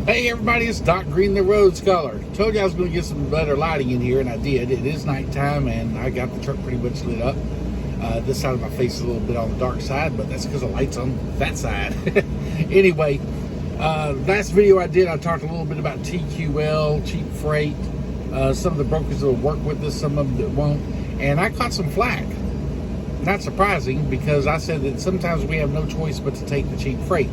Hey everybody, it's Doc Green, the Road Scholar. Told you I was going to get some better lighting in here, and I did. It is nighttime, and I got the truck pretty much lit up. This side of my face is a little bit on the dark side, but that's because the light's on that side. Anyway, last video I did, I talked a little bit about TQL, cheap freight, some of the brokers that will work with us, some of them that won't, and I caught some flack. Not surprising, because I said that sometimes we have no choice but to take the cheap freight.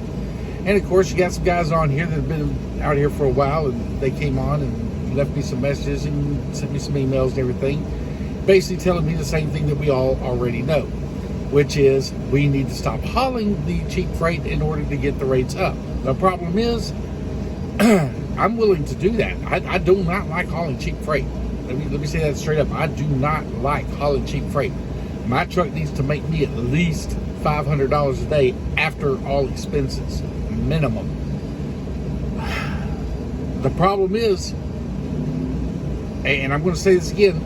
And of course, you got some guys on here that have been out here for a while, and they came on and left me some messages and sent me some emails and everything, basically telling me the same thing that we all already know, which is we need to stop hauling the cheap freight in order to get the rates up. The problem is, I'm willing to do that. I do not like hauling cheap freight. Let me say that straight up. I do not like hauling cheap freight. My truck needs to make me at least $500 a day after all expenses. Minimum. The problem is, and I'm going to say this again,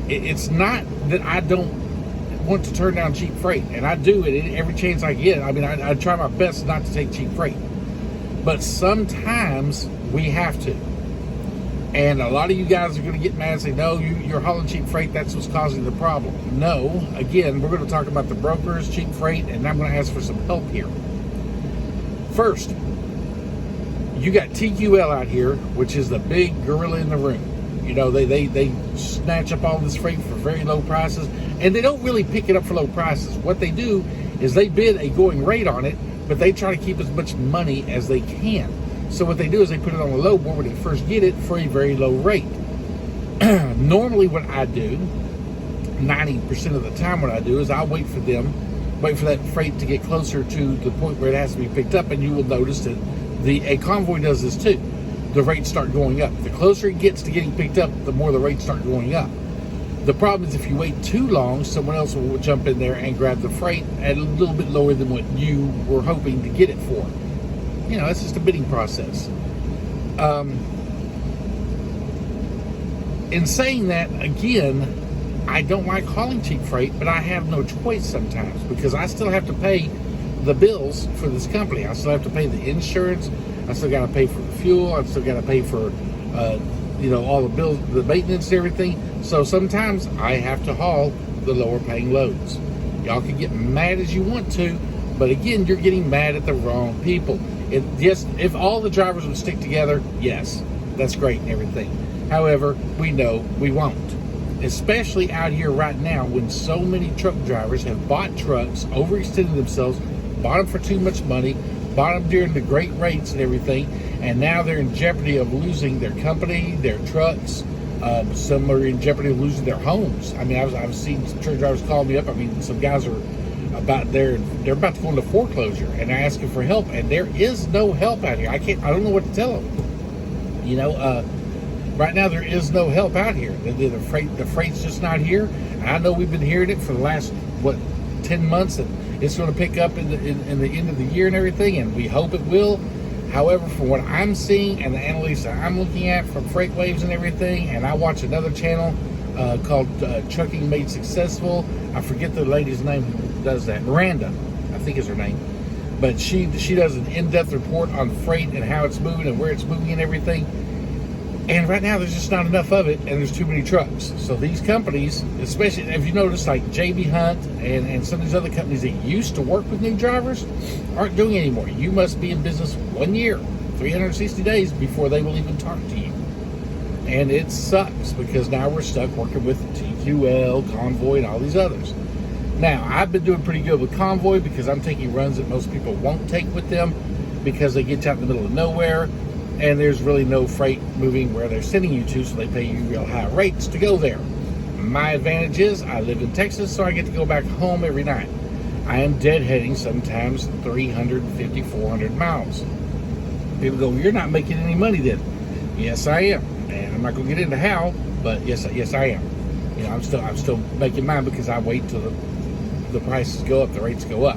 it's not that I don't want to turn down cheap freight, and I do it every chance I get. I mean, I try my best not to take cheap freight, but sometimes we have to. And a lot of you guys are going to get mad and say, no, you're hauling cheap freight, that's what's causing the problem. No, again, we're going to talk about the brokers, cheap freight, and I'm going to ask for some help here. First, you got TQL out here, which is the big gorilla in the room. You know, they snatch up all this freight for very low prices, and they don't really pick it up for low prices. What they do is they bid a going rate on it, but they try to keep as much money as they can. So what they do is they put it on the low board when they first get it for a very low rate. Normally what I do, 90% of the time what I do is I wait for that freight to get closer to the point where it has to be picked up, and you will notice that a convoy does this too. The rates start going up. The closer it gets to getting picked up, the more the rates start going up. The problem is if you wait too long, someone else will jump in there and grab the freight at a little bit lower than what you were hoping to get it for. You know, it's just a bidding process. In saying that, again, I don't like hauling cheap freight, but I have no choice sometimes, because I still have to pay the bills for this company. I still have to pay the insurance. I still got to pay for the fuel. I still got to pay for, all the bills, the maintenance and everything. So sometimes I have to haul the lower paying loads. Y'all can get mad as you want to, but again, you're getting mad at the wrong people. If all the drivers would stick together, yes, that's great and everything. However, we know we won't. Especially out here right now when so many truck drivers have bought trucks, overextended themselves, bought them for too much money, bought them during the great rates and everything, and now they're in jeopardy of losing their company, their trucks. Some are in jeopardy of losing their homes. I mean, I've seen some truck drivers call me up. I mean, some guys are they're about to go into foreclosure, and they're asking for help, and there is no help out here. I don't know what to tell them. Right now, there is no help out here. The freight's just not here. I know we've been hearing it for the last 10 months, and it's going to pick up in the end of the year and everything, and we hope it will. However, from what I'm seeing and the analytics that I'm looking at from Freight Waves and everything, and I watch another channel called Trucking Made Successful. I forget the lady's name who does that. Miranda, I think is her name. But she does an in-depth report on freight and how it's moving and where it's moving and everything. And right now, there's just not enough of it, and there's too many trucks. So these companies, especially if you notice, like JB Hunt and some of these other companies that used to work with new drivers, aren't doing it anymore. You must be in business 1 year, 360 days before they will even talk to you. And it sucks, because now we're stuck working with TQL, Convoy, and all these others. Now, I've been doing pretty good with Convoy because I'm taking runs that most people won't take with them, because they get out in the middle of nowhere, and there's really no freight moving where they're sending you to, so they pay you real high rates to go there. My advantage is I live in Texas, so I get to go back home every night. I am deadheading sometimes 350, 400 miles. People go, you're not making any money then. Yes, I am. And I'm not going to get into how, but yes, I am. You know, I'm still making mine because I wait till the prices go up, the rates go up.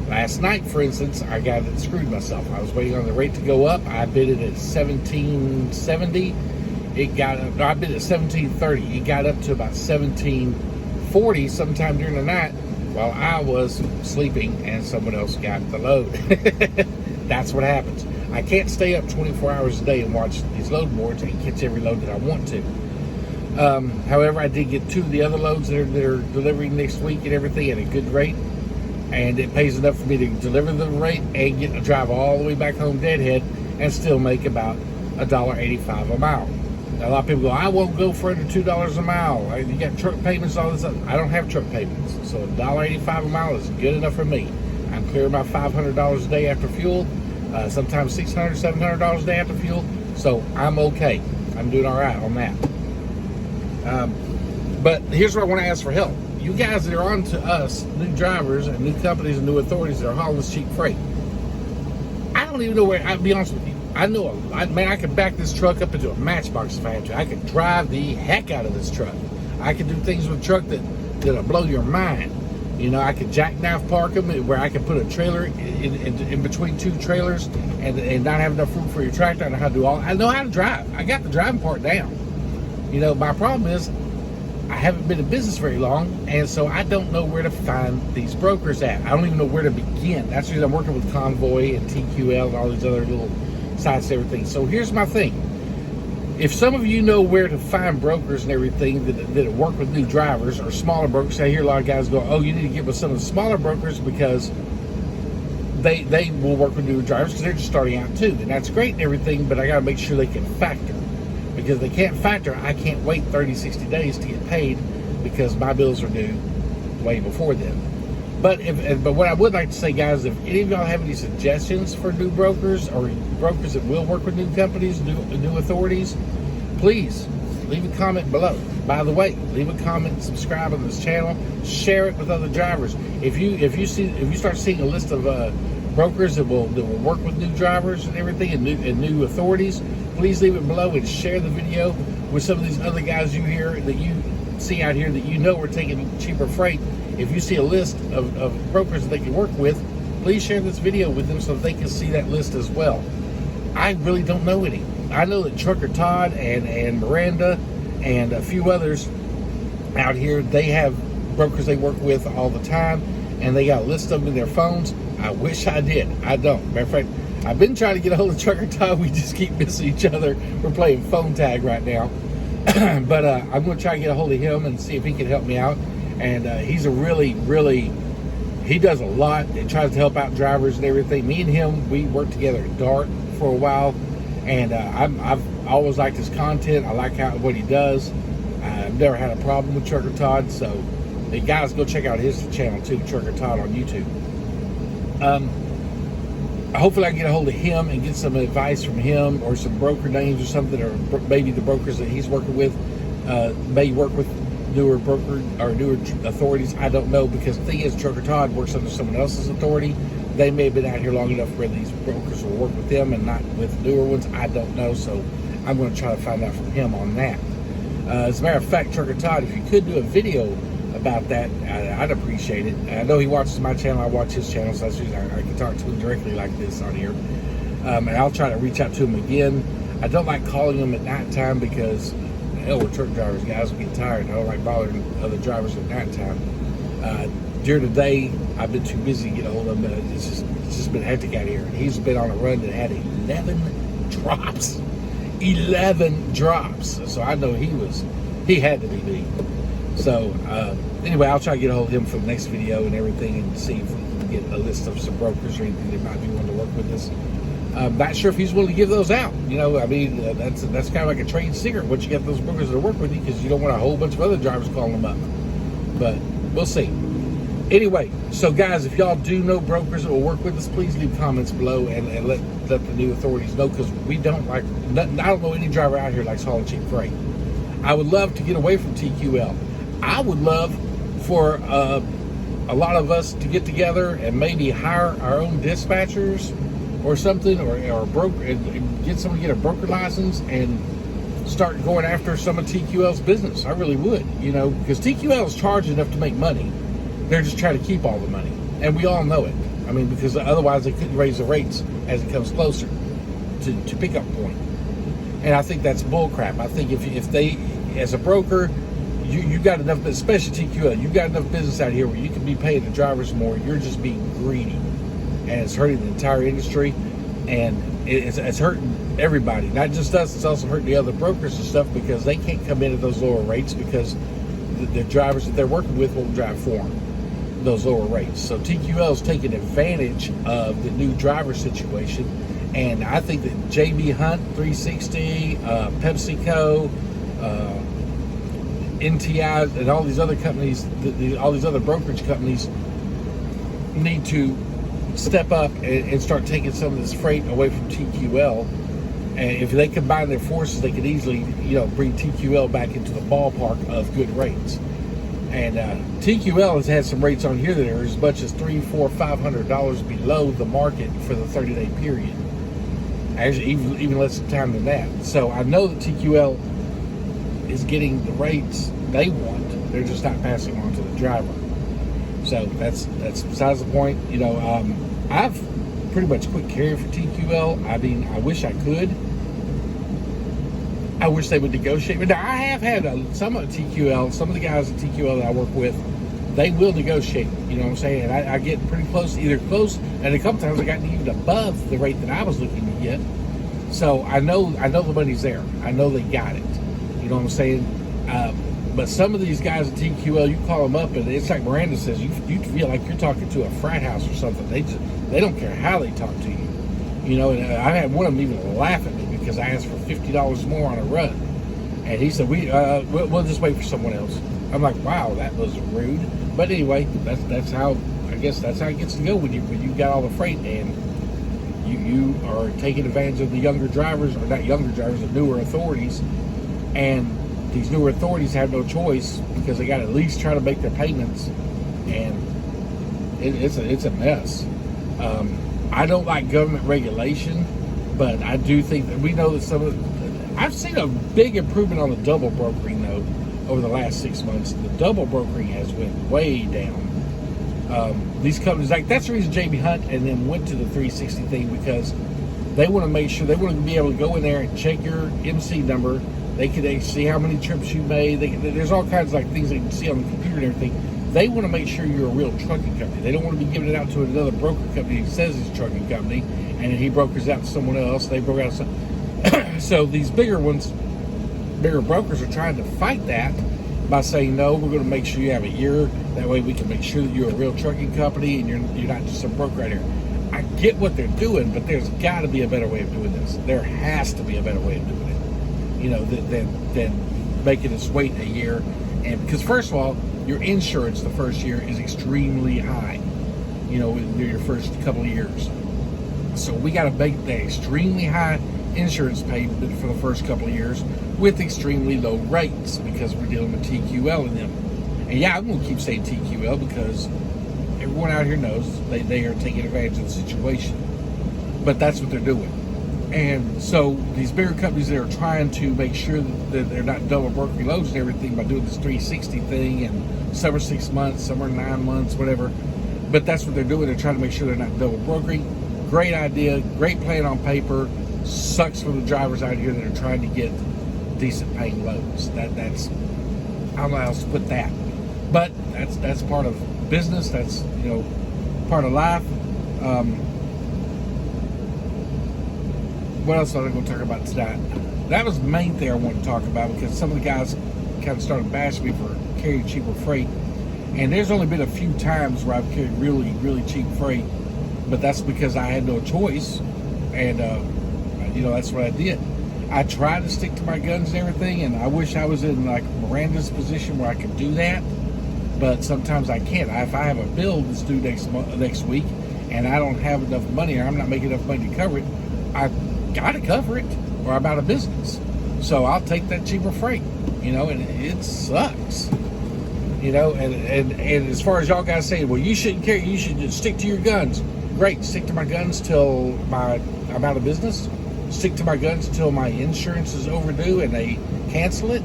Last night, for instance, I got it screwed myself. I was waiting on the rate to go up. I bid it at $17.70. I bid at $17.30. It got up to about $17.40 sometime during the night while I was sleeping and someone else got the load. That's what happens. I can't stay up 24 hours a day and watch these load boards and catch every load that I want to. However, I did get 2 of the other loads that are delivering next week and everything at a good rate, and it pays enough for me to deliver the rate and get to drive all the way back home deadhead and still make about $1.85 a mile. Now, a lot of people go, I won't go for under $2 a mile. You got truck payments, all this stuff. I don't have truck payments, so $1.85 a mile is good enough for me. I'm clearing about $500 a day after fuel, sometimes $600, $700 a day after fuel, so I'm okay. I'm doing all right on that. But here's where I want to ask for help. You guys that are on to us, new drivers and new companies and new authorities that are hauling this cheap freight, I don't even know where, I'll be honest with you. I know a lot, man, I could back this truck up into a matchbox if I had to. I could drive the heck out of this truck. I could do things with the truck that'll blow your mind. You know, I could jackknife park them where I could put a trailer in between 2 trailers and not have enough room for your tractor. I know how to do all. I know how to drive. I got the driving part down. You know, my problem is I haven't been in business very long, and so I don't know where to find these brokers at. I don't even know where to begin. That's the reason I'm working with Convoy and TQL and all these other little sites and everything. So here's my thing. If some of you know where to find brokers and everything that work with new drivers or smaller brokers, I hear a lot of guys go, oh, you need to get with some of the smaller brokers because they will work with new drivers because they're just starting out too. And that's great and everything, but I got to make sure they can factor. Because they can't factor, I can't wait 30, 60 days to get paid because my bills are due way before then. But what I would like to say, guys, if any of y'all have any suggestions for new brokers or brokers that will work with new companies, new authorities, please leave a comment below. By the way, leave a comment, subscribe on this channel, share it with other drivers. If you start seeing a list of brokers that will work with new drivers and everything and new authorities, please leave it below and share the video with some of these other guys you hear that you see out here that you know are taking cheaper freight. If you see a list of brokers that they can work with, please share this video with them so that they can see that list as well. I really don't know any. I know that Trucker Todd and Miranda and a few others out here, they have brokers they work with all the time, and they got a list of them in their phones. I wish I did. I don't. Matter of fact, I've been trying to get a hold of Trucker Todd. We just keep missing each other. We're playing phone tag right now. But I'm going to try to get a hold of him and see if he can help me out. And he's a really, he does a lot and tries to help out drivers and everything. Me and him, we worked together at DART for a while. And I've always liked his content. I like what he does. I've never had a problem with Trucker Todd. So, hey, guys, go check out his channel too, Trucker Todd on YouTube. Hopefully I can get a hold of him and get some advice from him or some broker names or something, or maybe the brokers that he's working with may work with newer broker or newer authorities. I don't know, because the thing is, Trucker Todd works under someone else's authority. They may have been out here long enough where these brokers will work with them and not with newer ones. I don't know, so I'm going to try to find out from him on that. As a matter of fact, Trucker Todd, if you could do a video about that, I'd appreciate it. I know he watches my channel, I watch his channel, so that's the reason I can talk to him directly like this on here. And I'll try to reach out to him again. I don't like calling him at nighttime because, hell, we're truck drivers, guys, we get tired. I don't like bothering other drivers at nighttime. During the day, I've been too busy to get a hold of him. It's just been hectic out here. He's been on a run that had 11 drops. 11 drops. So I know he had to be beat. So anyway, I'll try to get a hold of him for the next video and everything, and see if we can get a list of some brokers or anything that might be willing to work with us. Not sure if he's willing to give those out. You know, I mean, that's kind of like a trade secret once you get those brokers that work with you, because you don't want a whole bunch of other drivers calling them up. But we'll see. Anyway, so guys, if y'all do know brokers that will work with us, please leave comments below and let the new authorities know, because we don't like, I don't know any driver out here likes hauling cheap freight. I would love to get away from TQL. I would love for a lot of us to get together and maybe hire our own dispatchers or something, or a broker, and get someone to get a broker license and start going after some of TQL's business. I really would, you know, because TQL is charged enough to make money. They're just trying to keep all the money, and we all know it. I mean, because otherwise they couldn't raise the rates as it comes closer to pickup point. And I think that's bull crap. I think if they, as a broker, you got enough, especially TQL, you got enough business out here where you can be paying the drivers more. You're just being greedy, and it's hurting the entire industry. And it's hurting everybody, not just us. It's also hurting the other brokers and stuff because they can't come in at those lower rates because the drivers that they're working with won't drive for them those lower rates. So TQL is taking advantage of the new driver situation, and I think that JB Hunt, 360, PepsiCo, NTI, and all these other companies, all these other brokerage companies need to step up and start taking some of this freight away from TQL. And if they combine their forces, they could easily, bring TQL back into the ballpark of good rates. And TQL has had some rates on here that are as much as $300, $400, $500 below the market for the 30-day period. Actually, even less time than that. So I know that TQL is getting the rates they want. They're just not passing on to the driver. So that's besides the point. I've pretty much quit carrying for TQL. I mean, I wish I could. I wish they would negotiate. But now I have had some of TQL, some of the guys at TQL that I work with, they will negotiate. You know what I'm saying? And I get pretty close, and a couple times I got even above the rate that I was looking to get. So I know the money's there. I know they got it. You know what I'm saying? But some of these guys at TQL, you call them up, and it's like Miranda says, you feel like you're talking to a frat house or something. They don't care how they talk to you. And I had one of them even laugh at me because I asked for $50 more on a run, and he said, we'll just wait for someone else. I'm like, wow, that was rude. But anyway, that's how it gets to go when you got all the freight, and you are taking advantage of the younger drivers, or not younger drivers, the newer authorities, and these newer authorities have no choice because they got to at least try to make their payments, and it's a mess. I don't like government regulation, but I do think that we know that I've seen a big improvement on the double brokering though over the last 6 months. The double brokering has went way down. These companies, that's the reason JB Hunt and then went to the 360 thing, because they want to make sure, they want to be able to go in there and check your MC number. They can see how many trips you made. There's all kinds of things they can see on the computer and everything. They want to make sure you're a real trucking company. They don't want to be giving it out to another broker company who says it's a trucking company, and then he brokers out to someone else. They broker out to so these bigger brokers are trying to fight that by saying, no, we're going to make sure you have a year. That way we can make sure that you're a real trucking company and you're not just a broker right here. I get what they're doing, but there's got to be a better way of doing this. There has to be a better way of doing it. Than making us wait a year. And because first of all, your insurance the first year is extremely high, your first couple of years. So we got to make the extremely high insurance payment for the first couple of years with extremely low rates because we're dealing with TQL in them. And yeah, I'm going to keep saying TQL because everyone out here knows they are taking advantage of the situation. But that's what they're doing. And so these bigger companies that are trying to make sure that they're not double brokering loads and everything by doing this 360 thing, and some are 6 months, some are 9 months, whatever. But that's what they're doing. They're trying to make sure they're not double brokering. Great idea, great plan on paper. Sucks for the drivers out here that are trying to get decent paying loads. That's I don't know how else to put that. But that's part of business. That's part of life. What else was I going to talk about tonight? That was the main thing I wanted to talk about because some of the guys kind of started bashing me for carrying cheaper freight. And there's only been a few times where I've carried really, really cheap freight, but that's because I had no choice. And, that's what I did. I tried to stick to my guns and everything, and I wish I was in like Miranda's position where I could do that, but sometimes I can't. If I have a bill that's due next week and I don't have enough money or I'm not making enough money to cover it, I got to cover it or I'm out of business. So I'll take that cheaper freight, and it sucks. And as far as y'all guys saying, well, you shouldn't carry, you should just stick to your guns. Great, stick to my guns till I'm out of business. Stick to my guns till my insurance is overdue and they cancel it.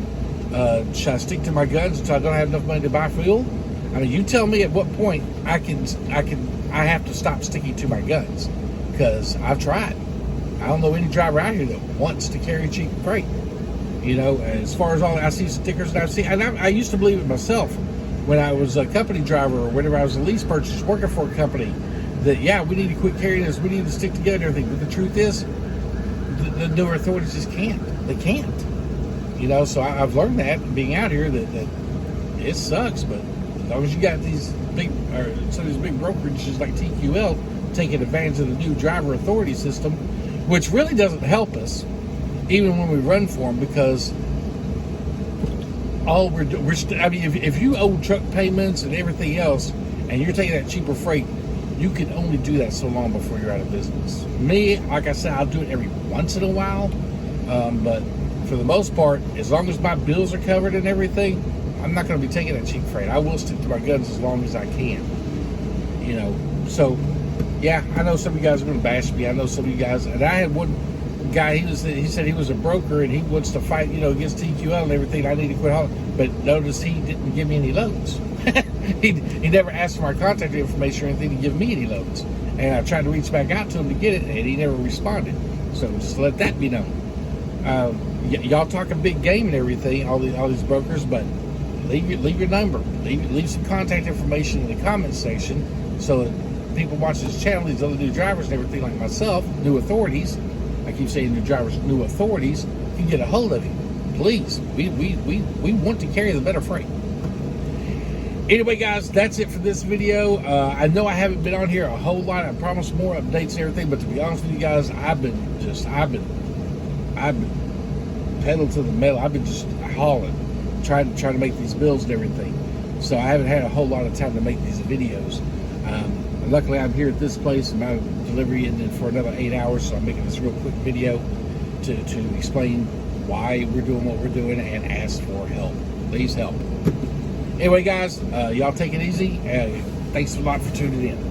Should I stick to my guns until I don't have enough money to buy fuel? I mean, you tell me at what point I have to stop sticking to my guns, because I've tried. I don't know any driver out here that wants to carry cheap freight. As far as I see stickers and I used to believe it myself when I was a company driver or whenever I was a lease purchaser working for a company that, yeah, we need to quit carrying this, we need to stick together and everything. But the truth is, the newer authorities just can't. They can't. You know, so I've learned that being out here that it sucks, but as long as you got these big brokerages like TQL taking advantage of the new driver authority system, which really doesn't help us, even when we run for them, because all I mean, if you owe truck payments and everything else, and you're taking that cheaper freight, you can only do that so long before you're out of business. Me, like I said, I'll do it every once in a while, but for the most part, as long as my bills are covered and everything, I'm not going to be taking that cheap freight. I will stick to my guns as long as I can. You know, so yeah, I know some of you guys are going to bash me. I know some of you guys, and I had one guy. He said he was a broker and he wants to fight, you know, against TQL and everything. I need to quit hauling, but notice he didn't give me any loads. he never asked for my contact information or anything to give me any loads. And I tried to reach back out to him to get it, and he never responded. So just let that be known. Y'all talking big game and everything, all these brokers, but leave your number, leave some contact information in the comments section, so that people watch this channel, these other new drivers and everything like myself, new authorities. I keep saying new drivers, new authorities, can get a hold of you. Please, we want to carry the better freight. Anyway, guys, that's it for this video. I know I haven't been on here a whole lot. I promised more updates and everything, but to be honest with you guys, I've been pedal to the metal. I've been just hauling, trying to make these bills and everything. So I haven't had a whole lot of time to make these videos. Luckily, I'm here at this place, and my delivery ended for another 8 hours, so I'm making this real quick video to explain why we're doing what we're doing and ask for help. Please help. Anyway, guys, y'all take it easy. Thanks a lot for tuning in.